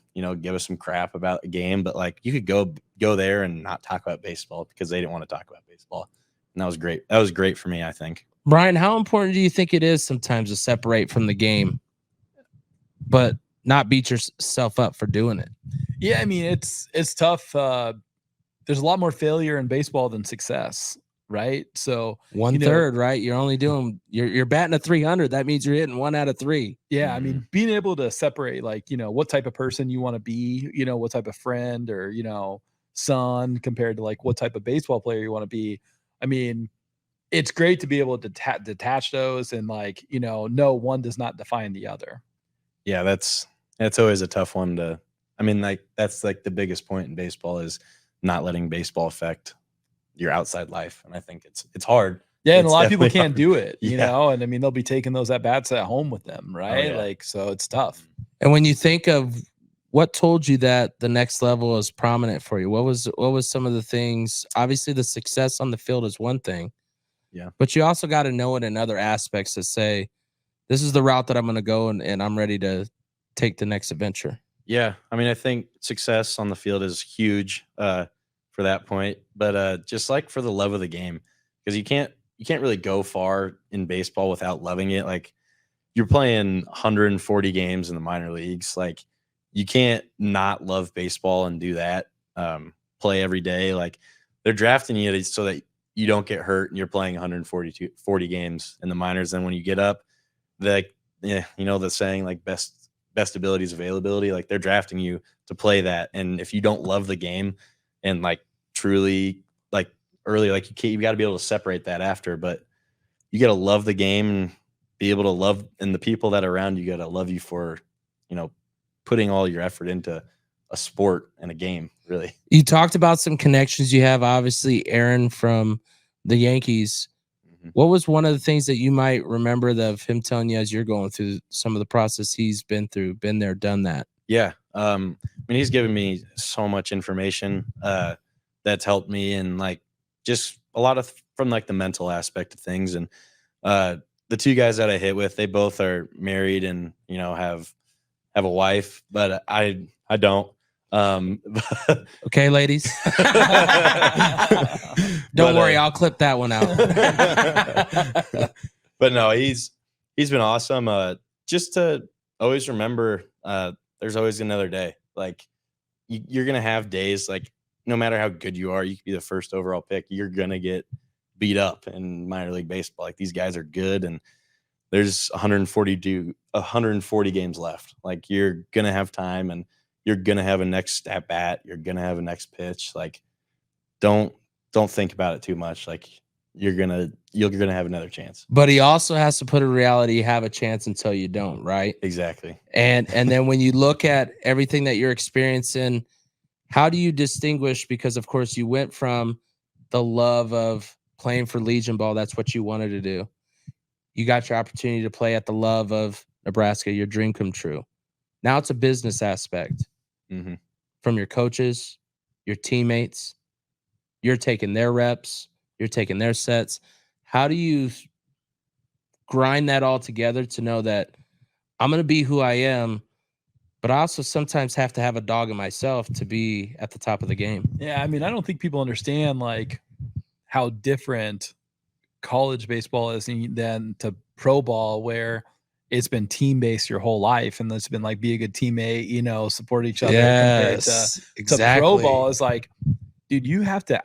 crap about a game, but like you could go there and not talk about baseball because they didn't want to talk about baseball. And that was great. That was great for me, I think. Brian, how important do you think it is sometimes to separate from the game, but not beat yourself up for doing it? Yeah, I mean, it's tough. There's a lot more failure in baseball than success, right? So 1/3, right? You're only doing you're batting a 300. That means you're hitting 1 out of 3. Yeah, I mean, being able to separate, like, you know, what type of person you want to be, you know, what type of friend or, you know, son compared to like what type of baseball player you want to be. I mean, it's great to be able to detach those and, like, you know, no, one does not define the other. Yeah, that's always a tough one to. I mean, like, that's like the biggest point in baseball is not letting baseball affect your outside life. And I think it's hard. Yeah, and It's a lot of people definitely can't hard. do it, you Yeah. know, and I mean they'll be taking those at bats at home with them, right? yeah. Like, so it's tough. And when you think of what told you that the next level is prominent for you, what was some of the things? Obviously, the success on the field is one thing, Yeah. but you also got to know it in other aspects to say, this is the route that I'm going to go, and I'm ready to take the next adventure. Yeah, I mean, I think success on the field is huge for that point, but just like for the love of the game, because you can't really go far in baseball without loving it. Like you're playing 140 games in the minor leagues, like you can't not love baseball and do that. Play every day, like they're drafting you so that you don't get hurt, and you're playing 40 games in the minors. Then when you get up, the the saying like best abilities availability, like they're drafting you to play that. And if you don't love the game and like truly like early, like you got to be able to separate that after, but you got to love the game and be able to love, and the people that are around you got to love you for putting all your effort into a sport and a game. Really, You talked about some connections you have, obviously Aaron from the Yankees. What was one of the things that you might remember of him telling you as you're going through some of the process he's been through, been there, done that? Yeah. I mean, he's given me so much information that's helped me, and like just a lot of from like the mental aspect of things. And the two guys that I hit with, they both are married and have a wife, but I don't. Okay, ladies. Don't worry, I'll clip that one out. But no, he's been awesome. Just to always remember, there's always another day. Like you're gonna have days, like no matter how good you are, you could be the first overall pick, you're gonna get beat up in minor league baseball. Like these guys are good, and there's 140 games left. Like you're gonna have time, and you're gonna have a next at bat. You're gonna have a next pitch. Like don't think about it too much. Like you're gonna have another chance. But he also has to put a reality, you have a chance until you don't, right? Exactly. And then when you look at everything that you're experiencing, how do you distinguish? Because of course you went from the love of playing for Legion ball, that's what you wanted to do. You got your opportunity to play at the love of Nebraska, your dream come true. Now it's a business aspect. From your coaches, your teammates, you're taking their reps, you're taking their sets. How do you grind that all together to know that I'm going to be who I am, but I also sometimes have to have a dog in myself to be at the top of the game? Yeah, I mean, I don't think people understand like how different college baseball is than to pro ball, where it's been team based your whole life, and it's been like be a good teammate, support each other. Yes, compared to pro ball is like, dude, you have to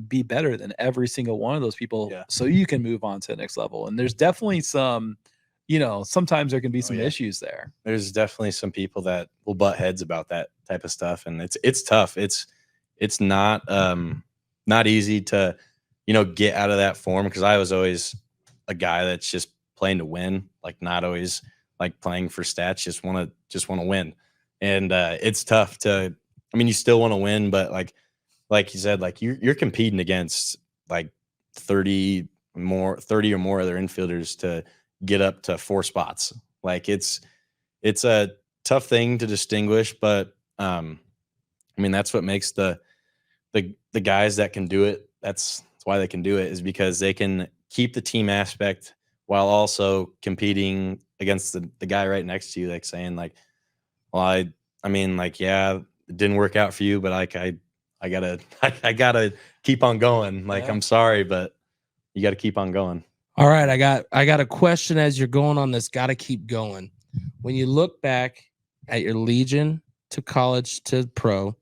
be better than every single one of those people, so you can move on to the next level. And there's definitely some, sometimes there can be some issues there. There's definitely some people that will butt heads about that type of stuff, and it's tough. It's not easy to get out of that form, because I was always a guy that's just playing to win, like not always like playing for stats, just want to win. And it's tough to, I mean, you still want to win, but like you said, like you're competing against like 30 or more other infielders to get up to 4 spots. Like it's a tough thing to distinguish, but I mean, that's what makes the guys that can do it. That's why they can do it, is because they can keep the team aspect while also competing against the guy right next to you, like saying like, well, I mean, like, yeah, it didn't work out for you, but like I gotta keep on going. Like, I'm sorry, but you got to keep on going. All right, I got a question as you're going on this. Got to keep going. When you look back at your Legion to college to pro,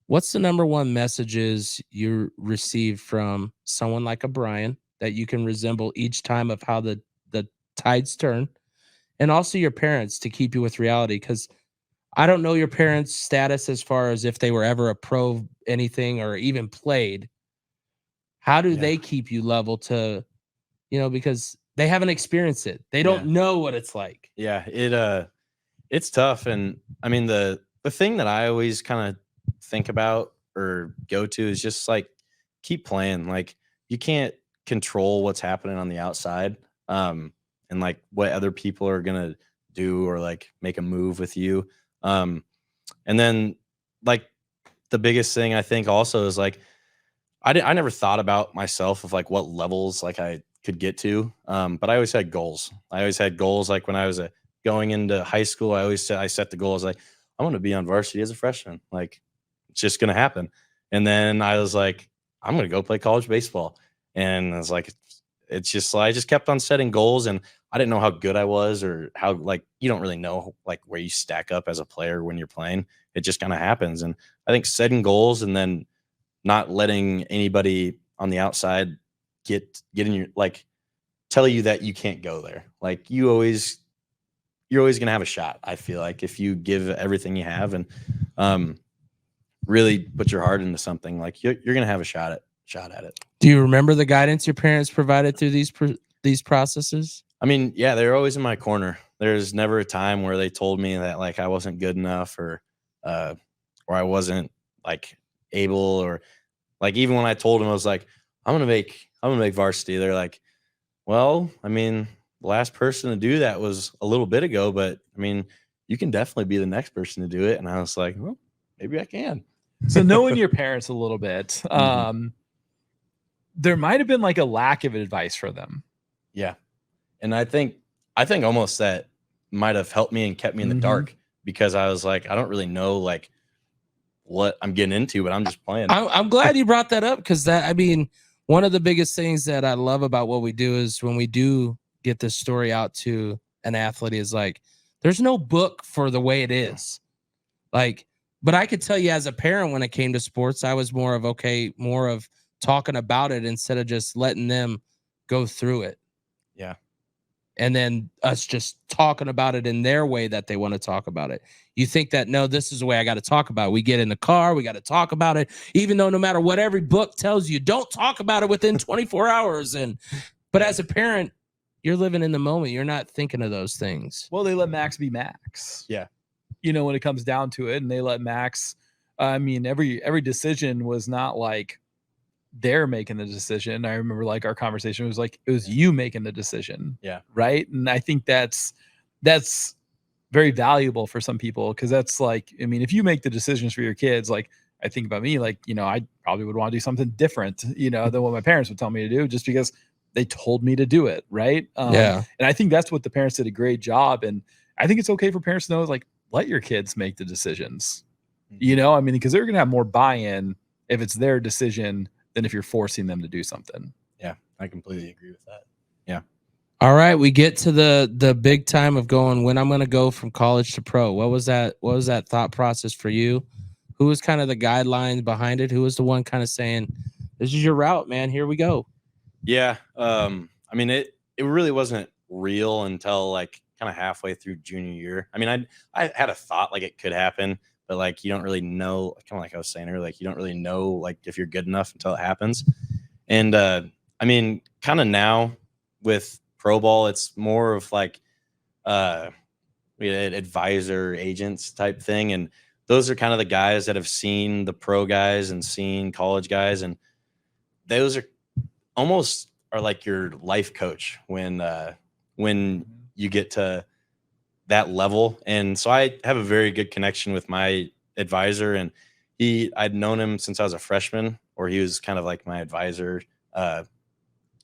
what's the number one messages you received from someone like a Brian that you can resemble each time of how the tides turn, and also your parents to keep you with reality? Because I don't know your parents' status as far as if they were ever a pro anything or even played. How do they keep you level to, because they haven't experienced it. They don't know what it's like. Yeah, it's tough. And I mean, the thing that I always kind of think about or go to is just like keep playing. Like you can't control what's happening on the outside, and like what other people are gonna do or like make a move with you. And then like the biggest thing I think also is like I never thought about myself of like what levels like I could get to, but I always had goals. I always had goals. Like when I was going into high school, I set the goals like I want to be on varsity as a freshman. Like it's just gonna happen. And then I was like, I'm gonna go play college baseball. And I was like, it's just I just kept on setting goals, and I didn't know how good I was or how like you don't really know like where you stack up as a player when you're playing. It just kind of happens. And I think setting goals and then not letting anybody on the outside get in your like tell you that you can't go there. Like you're always gonna have a shot. I feel like if you give everything you have and really put your heart into something, like you're gonna have a shot at it. Do you remember the guidance your parents provided through these processes? I mean, yeah, they're always in my corner. There's never a time where they told me that like I wasn't good enough or I wasn't like able, or like even when I told them I was like, I'm gonna make varsity, they're like, well, I mean, the last person to do that was a little bit ago, but I mean, you can definitely be the next person to do it. And I was like, well, maybe I can. So knowing your parents a little bit, there might have been like a lack of advice for them. Yeah. And I think almost that might have helped me and kept me in the dark, because I was like, I don't really know like what I'm getting into, but I'm just playing. I'm glad you brought that up, because I mean, one of the biggest things that I love about what we do is when we do get this story out to an athlete is like, there's no book for the way it is. Like, but I could tell you as a parent, when it came to sports, I was more of talking about it instead of just letting them go through it. Yeah. And then us just talking about it in their way that they want to talk about it. You think that, no, this is the way I got to talk about it. We get in the car, we got to talk about it, even though no matter what every book tells you, don't talk about it within 24 hours. But as a parent, you're living in the moment. You're not thinking of those things. Well, they let Max be Max. Yeah. You know, when it comes down to it, and they let Max, I mean, every decision was not like they're making the decision. I remember like our conversation was like, it was you making the decision. Yeah. Right. And I think that's very valuable for some people, because that's like, I mean, if you make the decisions for your kids, like I think about me, like, you know, I probably would want to do something different, you know, than what my parents would tell me to do, just because they told me to do it. Right. Yeah. And I think that's what the parents did a great job. And I think it's okay for parents to know, like, let your kids make the decisions, you know, I mean, because they're going to have more buy-in if it's their decision than if you're forcing them to do something. Yeah. I completely agree with that. Yeah. All right, we get to the big time of going, when I'm going to go from college to pro. What was that thought process for you? Who was kind of the guidelines behind it? Who was the one kind of saying, this is your route, man, here we go? Yeah. I mean, it really wasn't real until like kind of halfway through junior year. I mean, I had a thought like it could happen, but like you don't really know, kind of like I was saying earlier, like you don't really know like if you're good enough until it happens. And I mean, kind of now with pro ball, it's more of like advisor agents type thing, and those are kind of the guys that have seen the pro guys and seen college guys, and those are almost are like your life coach when you get to that level. And so I have a very good connection with my advisor, and I'd known him since I was a freshman, or he was kind of like my advisor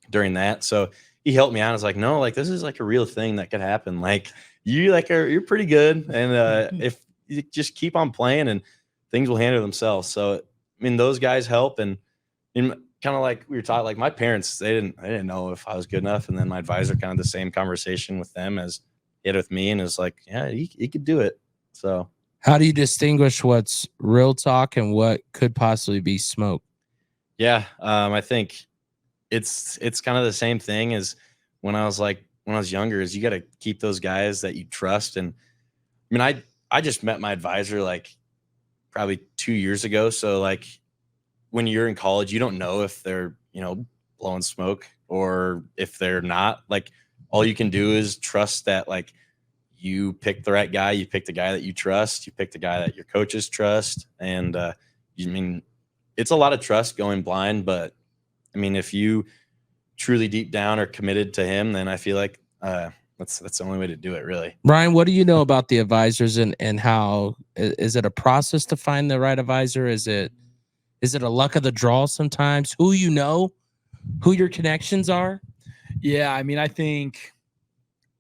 during that. So he helped me out. I was like, no, like this is like a real thing that could happen. Like you're pretty good. And if you just keep on playing and things will handle themselves. So, I mean, those guys help. And kind of like we were taught, like my parents, they didn't know if I was good enough. And then my advisor kind of the same conversation with them as he had with me, and it's like, yeah, he could do it. So how do you distinguish what's real talk and what could possibly be smoke? Yeah. I think it's kind of the same thing as when I was younger, is you got to keep those guys that you trust. And I mean, I just met my advisor like probably 2 years ago. So like when you're in college, you don't know if they're, you know, blowing smoke or if they're not. Like all you can do is trust that like you pick the right guy, you pick the guy that you trust, you pick the guy that your coaches trust. And I mean, it's a lot of trust going blind, but I mean, if you truly deep down are committed to him, then I feel like that's the only way to do it, really. Brian, what do you know about the advisors and how is it a process to find the right advisor? Is it a luck of the draw sometimes? Who you know, who your connections are? Yeah, I mean, I think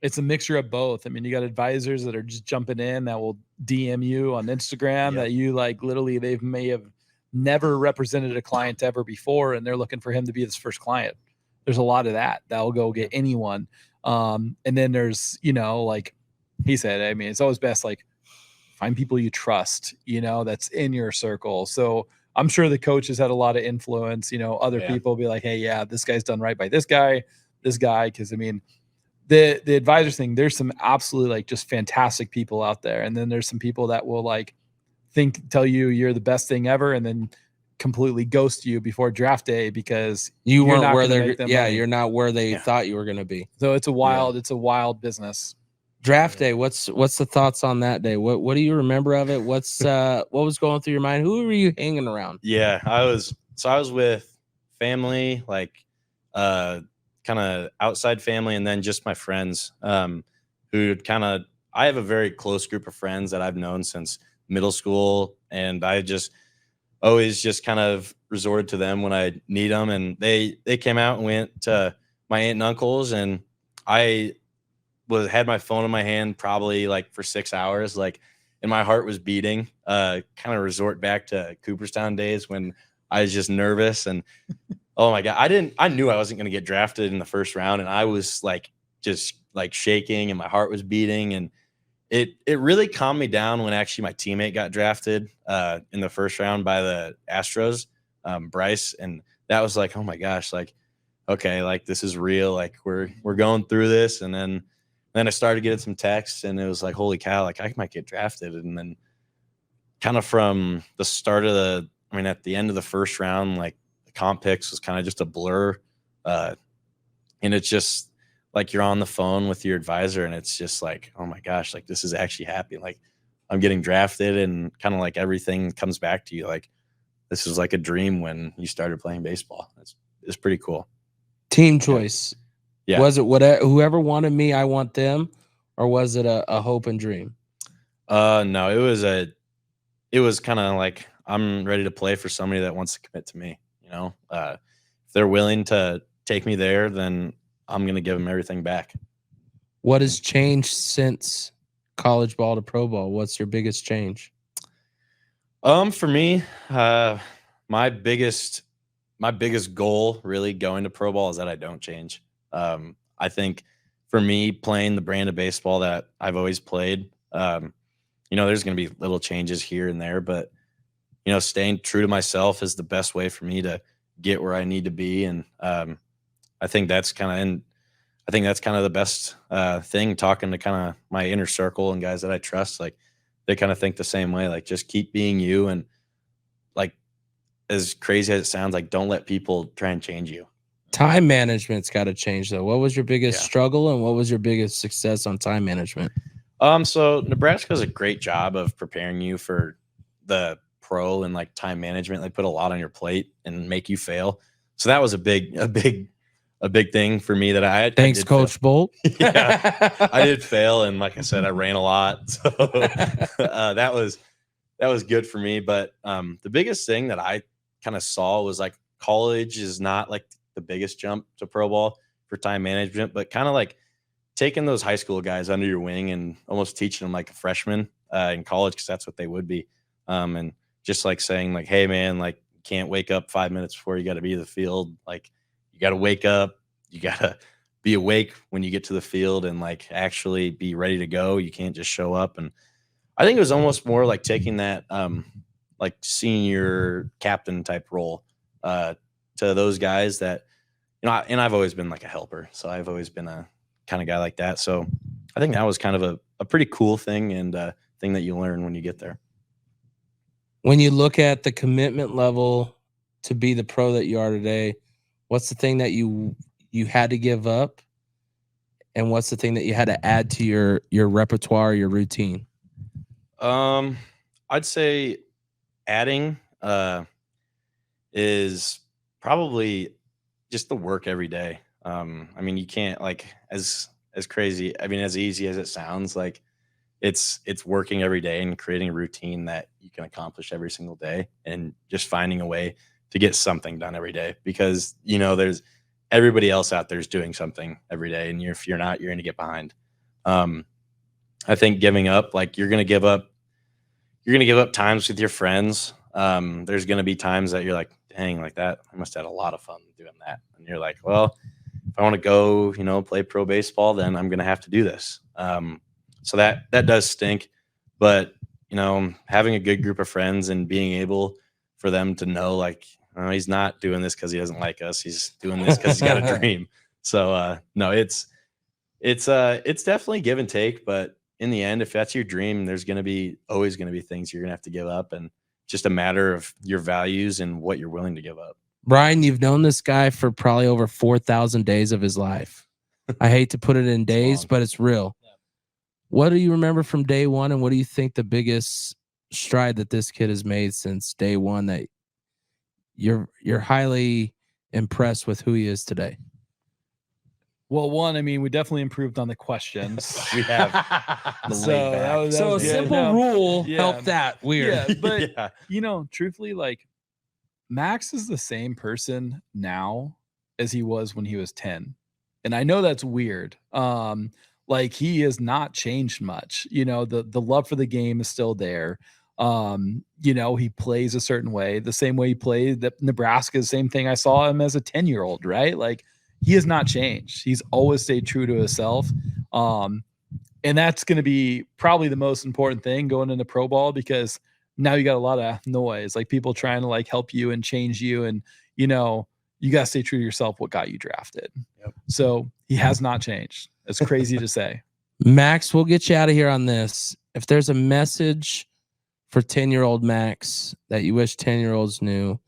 it's a mixture of both. I mean, you got advisors that are just jumping in that will DM you on Instagram that you like literally they may have never represented a client ever before, and they're looking for him to be his first client. There's a lot of that will go get anyone. And then there's, like he said, I mean, it's always best like find people you trust, that's in your circle. So I'm sure the coaches had a lot of influence, other people be like, hey, yeah, this guy's done right by this guy. Cause I mean, the advisor thing, there's some absolutely like just fantastic people out there. And then there's some people that will like tell you you're the best thing ever. And then completely ghost you before draft day because you weren't where money. You're not where they thought you were going to be. So it's a wild business. Draft day. What's the thoughts on that day? What do you remember of it? What was going through your mind? Who were you hanging around? Yeah, I was with family, like kind of outside family, and then just my friends who I have a very close group of friends that I've known since middle school, and I just always just kind of resorted to them when I need them. And they came out and went to my aunt and uncle's, and I had my phone in my hand probably like for 6 hours, like, and my heart was beating. Kind of resort back to Cooperstown days when I was just nervous. And oh my God, I knew I wasn't going to get drafted in the first round, and I was like just like shaking, and my heart was beating. And it really calmed me down when actually my teammate got drafted in the first round by the Astros, Bryce, and that was like, oh my gosh, like, okay, like this is real, like we're going through this. And then I started getting some texts, and it was like, holy cow, like I might get drafted. And then kind of from the start of at the end of the first round, like the comp picks was kind of just a blur. And it's just like you're on the phone with your advisor, and it's just like, oh my gosh, like this is actually happening. Like I'm getting drafted, and kind of like everything comes back to you. Like this is like a dream when you started playing baseball. It's pretty cool. Team choice. Yeah. Was it whoever wanted me, I want them, or was it a hope and dream? No, it was kind of like I'm ready to play for somebody that wants to commit to me. If they're willing to take me there, then I'm going to give them everything back. What has changed since college ball to pro ball? What's your biggest change? For me, my biggest goal really going to pro ball is that I don't change. I think for me, playing the brand of baseball that I've always played, there's going to be little changes here and there, but staying true to myself is the best way for me to get where I need to be. And I think that's kind of the best thing, talking to kind of my inner circle and guys that I trust. Like they kind of think the same way, like just keep being you. And like, as crazy as it sounds, like don't let people try and change you. Time management's got to change though. What was your biggest struggle, and what was your biggest success on time management? So Nebraska does a great job of preparing you for the pro and like time management. They put a lot on your plate and make you fail. So that was a big thing for me that I Thanks, Coach Bolt. Yeah, I did fail, and like I said, I ran a lot, so that was good for me. But the biggest thing that I kind of saw was like college is not like the biggest jump to pro ball for time management, but kind of like taking those high school guys under your wing and almost teaching them like a freshman in college, because that's what they would be, and just like saying like, hey man, like you can't wake up 5 minutes before you got to be in the field. Like you got to wake up, you got to be awake when you get to the field and like actually be ready to go. You can't just show up. And I think it was almost more like taking that like senior captain type role to those guys that, and I've always been like a helper. So I've always been a kind of guy like that. So I think that was kind of a pretty cool thing, and thing that you learn when you get there. When you look at the commitment level to be the pro that you are today, what's the thing that you had to give up, and what's the thing that you had to add to your repertoire, your routine? I'd say adding is probably just the work every day. I mean, you can't like as crazy. I mean, as easy as it sounds, like it's working every day and creating a routine that you can accomplish every single day, and just finding a way to get something done every day, because there's everybody else out there is doing something every day, and if you're not, you're going to get behind. I think giving up, like you're going to give up times with your friends. There's going to be times that you're like, dang, like that, I must have had a lot of fun doing that. And you're like, well, if I want to go, play pro baseball, then I'm going to have to do this. So that does stink, but having a good group of friends and being able for them to know, like, oh, he's not doing this because he doesn't like us. He's doing this because he's got a dream. So no, it's definitely give and take, but in the end, if that's your dream, there's always going to be things you're going to have to give up, and just a matter of your values and what you're willing to give up. Brian, you've known this guy for probably over 4,000 days of his life. I hate to put it in days, but it's real. Yeah. What do you remember from day one, and what do you think the biggest stride that this kid has made since day one that you're highly impressed with who he is today? Well, one, I mean, we definitely improved on the questions. We have. So a simple rule helped that. Weird. Yeah, but truthfully, like, Max is the same person now as he was when he was 10. And I know that's weird. Like, he has not changed much. The love for the game is still there. He plays a certain way, the same way he played at Nebraska, the same thing I saw him as a 10-year-old, right? Like, he has not changed. He's always stayed true to himself. And that's going to be probably the most important thing going into pro ball, because now you got a lot of noise, like people trying to like help you and change you. And, you got to stay true to yourself, what got you drafted. Yep. So he has not changed. It's crazy to say. Max, we'll get you out of here on this. If there's a message for 10-year-old Max that you wish 10-year-olds knew,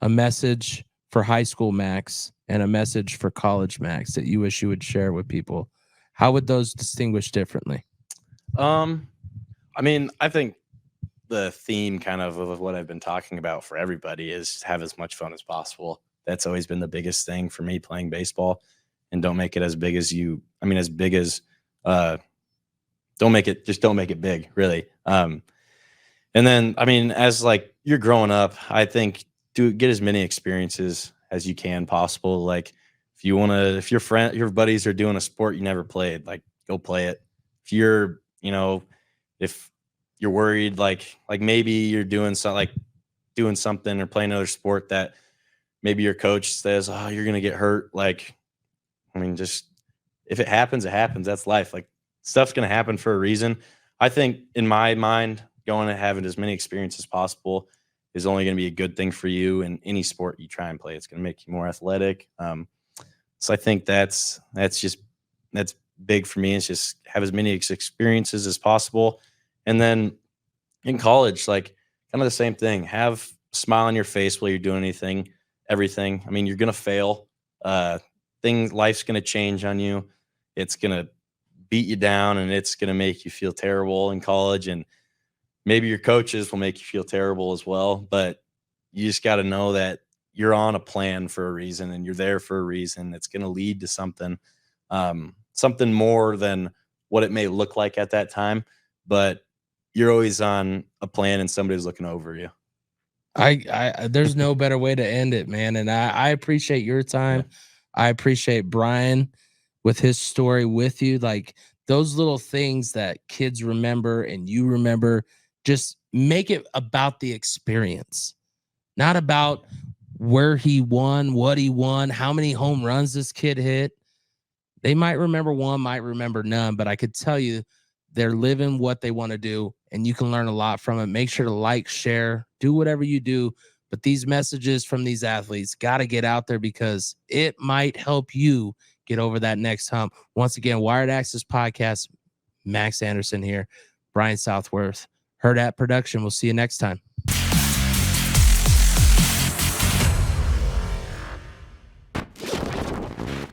a message for high school Max, and a message for college Max that you wish you would share with people, how would those distinguish differently? I mean, I think the theme kind of what I've been talking about for everybody is have as much fun as possible. That's always been the biggest thing for me playing baseball, and don't make it as big as don't make it big, really. And then, I mean, as like you're growing up, I think get as many experiences as you can possible. Like if your buddies are doing a sport you never played, like go play it. If you're, if you're worried, like maybe you're doing something or playing another sport that maybe your coach says, oh, you're going to get hurt. Like, I mean, just if it happens, it happens. That's life. Like stuff's going to happen for a reason. I think in my mind, going and having as many experiences as possible is only going to be a good thing for you in any sport you try and play. It's going to make you more athletic. So I think that's big for me. It's just have as many experiences as possible. And then in college, like kind of the same thing, have a smile on your face while you're doing everything. I mean, you're going to fail. Life's going to change on you. It's going to beat you down, and it's going to make you feel terrible in college. And maybe your coaches will make you feel terrible as well, but you just got to know that you're on a plan for a reason, and you're there for a reason. It's going to lead to something more than what it may look like at that time, but you're always on a plan and somebody's looking over you. There's no better way to end it, man. And I appreciate your time. Yeah. I appreciate Brian with his story with you. Like those little things that kids remember and you remember, just make it about the experience, not about where he won, what he won, how many home runs this kid hit. They might remember one, might remember none, but I could tell you they're living what they want to do, and you can learn a lot from it. Make sure to like, share, do whatever you do. But these messages from these athletes got to get out there, because it might help you get over that next hump. Once again, Wired Access Podcast, Max Anderson here, Brian Southworth, Hurrdat Production. We'll see you next time.